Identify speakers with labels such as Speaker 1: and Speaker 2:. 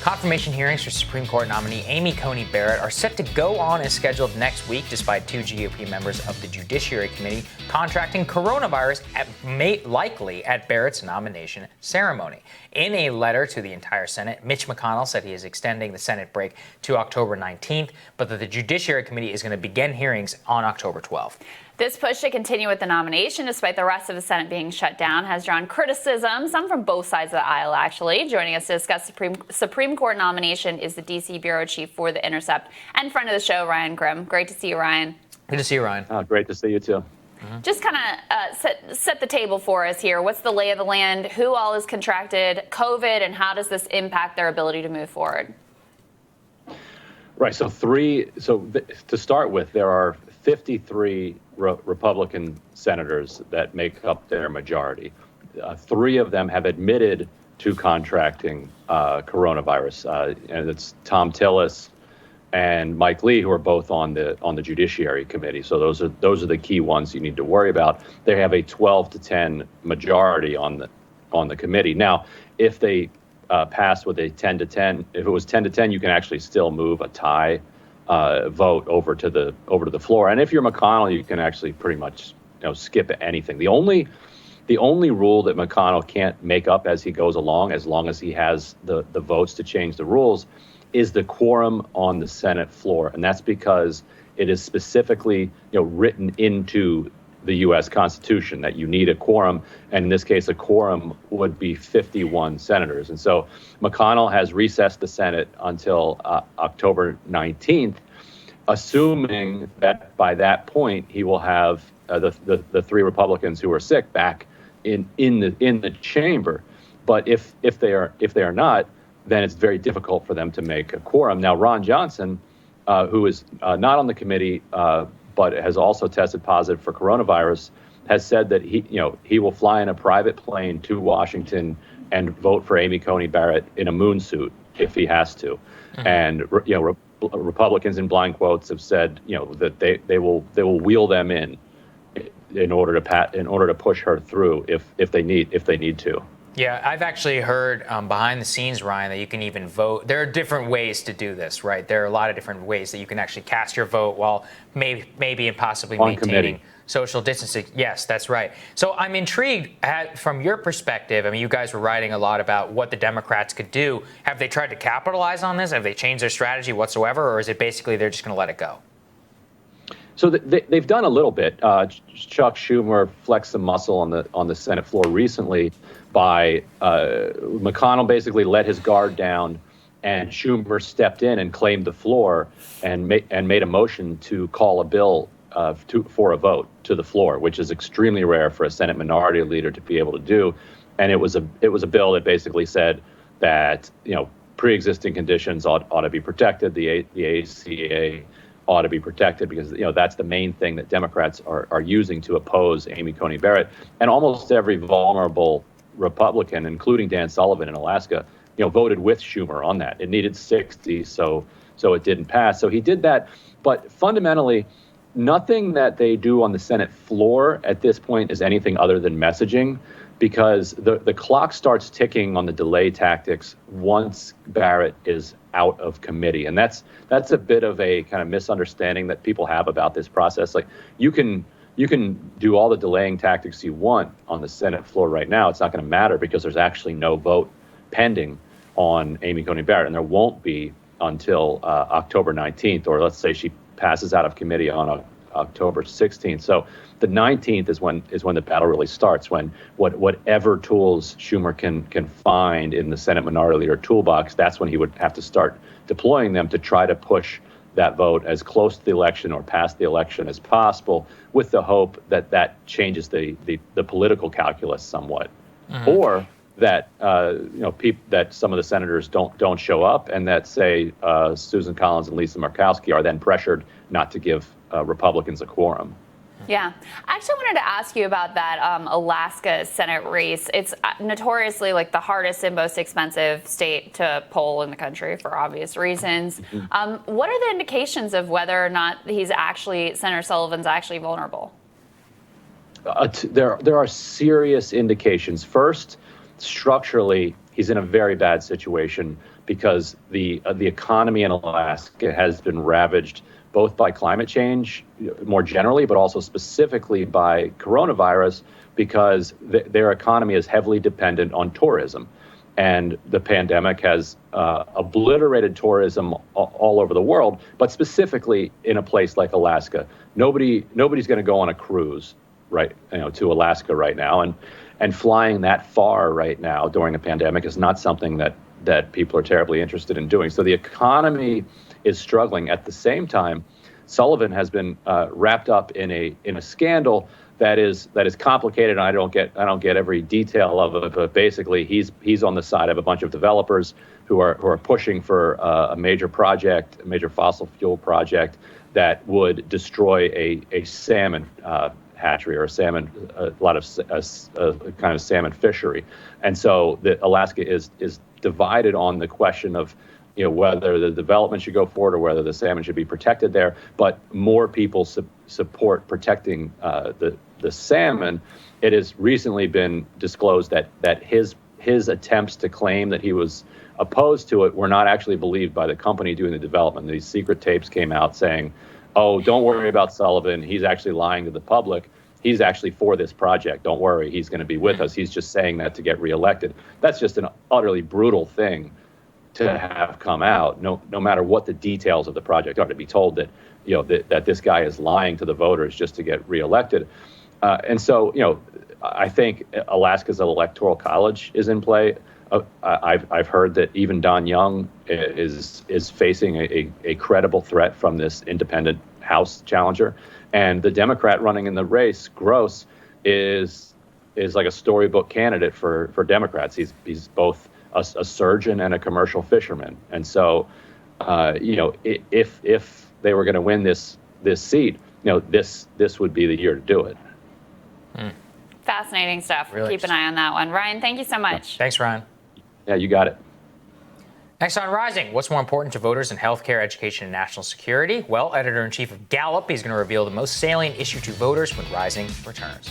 Speaker 1: Confirmation hearings for Supreme Court nominee Amy Coney Barrett are set to go on as scheduled next week, despite two GOP members of the Judiciary Committee contracting coronavirus likely at Barrett's nomination ceremony. In a letter to the entire Senate, Mitch McConnell said he is extending the Senate break to October 19th, but that the Judiciary Committee is going to begin hearings on October 12th.
Speaker 2: This push to continue with the nomination, despite the rest of the Senate being shut down, has drawn criticism, some from both sides of the aisle, actually. Joining us to discuss Supreme Court nomination is the D.C. bureau chief for The Intercept and friend of the show, Ryan Grim. Great to see you, Ryan.
Speaker 1: Good to see you, Ryan.
Speaker 3: Oh, great to see you, too.
Speaker 2: Just kind of set the table for us here. What's the lay of the land? Who all is contracted COVID, and how does this impact their ability to move forward?
Speaker 3: Right. So to start with, there are 53 Republican senators that make up their majority. Three of them have admitted to contracting coronavirus, and it's Tom Tillis and Mike Lee, who are both on the Judiciary Committee. So those are the key ones you need to worry about. They have a 12-10 majority on the committee. Now, if they pass with a 10-10, if it was 10-10, you can actually still move a tie vote over to the floor. And if you're McConnell, you can actually pretty much skip anything. The only rule that McConnell can't make up as he goes along, as long as he has the votes to change the rules, is the quorum on the Senate floor. And that's because it is specifically written into the U.S. Constitution that you need a quorum. And in this case, a quorum would be 51 senators. And so McConnell has recessed the Senate until October 19th, assuming that by that point he will have the three Republicans who are sick back in the chamber. But if they are not, then it's very difficult for them to make a quorum. Now, Ron Johnson, who is not on the committee, but has also tested positive for coronavirus, has said that he will fly in a private plane to Washington and vote for Amy Coney Barrett in a moon suit if he has to. Mm-hmm. And Republicans in blind quotes have said that they will wheel them in order to push her through if they need to.
Speaker 1: Yeah, I've actually heard behind the scenes, Ryan, that you can even vote. There are different ways to do this, right? There are a lot of different ways that you can actually cast your vote while maybe and possibly maintaining social distancing. Yes, that's right. So I'm intrigued from your perspective. I mean, you guys were writing a lot about what the Democrats could do. Have they tried to capitalize on this? Have they changed their strategy whatsoever? Or is it basically they're just going to let it go?
Speaker 3: So they've done a little bit. Chuck Schumer flexed some muscle on the Senate floor recently by McConnell basically let his guard down, and Schumer stepped in and claimed the floor and made a motion to call a bill for a vote to the floor, which is extremely rare for a Senate minority leader to be able to do. And it was a bill that basically said that pre-existing conditions ought to be protected. The ACA ought to be protected because that's the main thing that Democrats are using to oppose Amy Coney Barrett. And almost every vulnerable Republican, including Dan Sullivan in Alaska, voted with Schumer on that. It needed 60, so it didn't pass. So he did that. But fundamentally, nothing that they do on the Senate floor at this point is anything other than messaging, because the clock starts ticking on the delay tactics once Barrett is out of committee. And that's a bit of a kind of misunderstanding that people have about this process. Like you can do all the delaying tactics you want on the Senate floor right now. It's not going to matter because there's actually no vote pending on Amy Coney Barrett, and there won't be until October 19th, or let's say she passes out of committee on October 16th. So the 19th is when the battle really starts, when whatever tools Schumer can find in the Senate Minority Leader toolbox, that's when he would have to start deploying them to try to push that vote as close to the election or past the election as possible, with the hope that changes the political calculus somewhat, or that that some of the senators don't show up, and that say Susan Collins and Lisa Murkowski are then pressured not to give Republicans a quorum.
Speaker 2: Yeah. I actually wanted to ask you about that Alaska Senate race. It's notoriously like the hardest and most expensive state to poll in the country for obvious reasons. What are the indications of whether or not Senator Sullivan's actually vulnerable?
Speaker 3: There are serious indications. First, structurally, he's in a very bad situation because the economy in Alaska has been ravaged both by climate change more generally, but also specifically by coronavirus, because their economy is heavily dependent on tourism. And the pandemic has obliterated tourism all over the world, but specifically in a place like Alaska. Nobody's going to go on a cruise, right? To Alaska right now, and flying that far right now during a pandemic is not something that people are terribly interested in doing. So the economy is struggling. At the same time, Sullivan has been wrapped up in a scandal that is complicated. And I don't get every detail of it, but basically he's on the side of a bunch of developers who are pushing for a major fossil fuel project that would destroy a salmon hatchery or a lot of kind of salmon fishery. And so Alaska is divided on the question of whether the development should go forward or whether the salmon should be protected there. But more people support protecting the salmon. It has recently been disclosed that his attempts to claim that he was opposed to it were not actually believed by the company doing the development. These secret tapes came out saying, "Oh, don't worry about Sullivan. He's actually lying to the public. He's actually for this project. Don't worry. He's going to be with us. He's just saying that to get reelected." That's just an utterly brutal thing to have come out, no matter what the details of the project are, to be told that that this guy is lying to the voters just to get reelected. And so I think Alaska's electoral college is in play. I've heard that even Don Young is facing a credible threat from this independent House challenger, and the Democrat running in the race, Gross, is like a storybook candidate for Democrats. He's both a surgeon and a commercial fisherman, and so if they were going to win this seat, this would be the year to do it.
Speaker 2: Fascinating stuff.
Speaker 1: Really
Speaker 2: Keep an eye on that one. Ryan, thank you so much.
Speaker 1: Thanks, Ryan.
Speaker 3: Yeah, you got it.
Speaker 1: Next on Rising, what's more important to voters in healthcare, education, and national security? Well, editor-in-chief of Gallup, he's going to reveal the most salient issue to voters when Rising returns.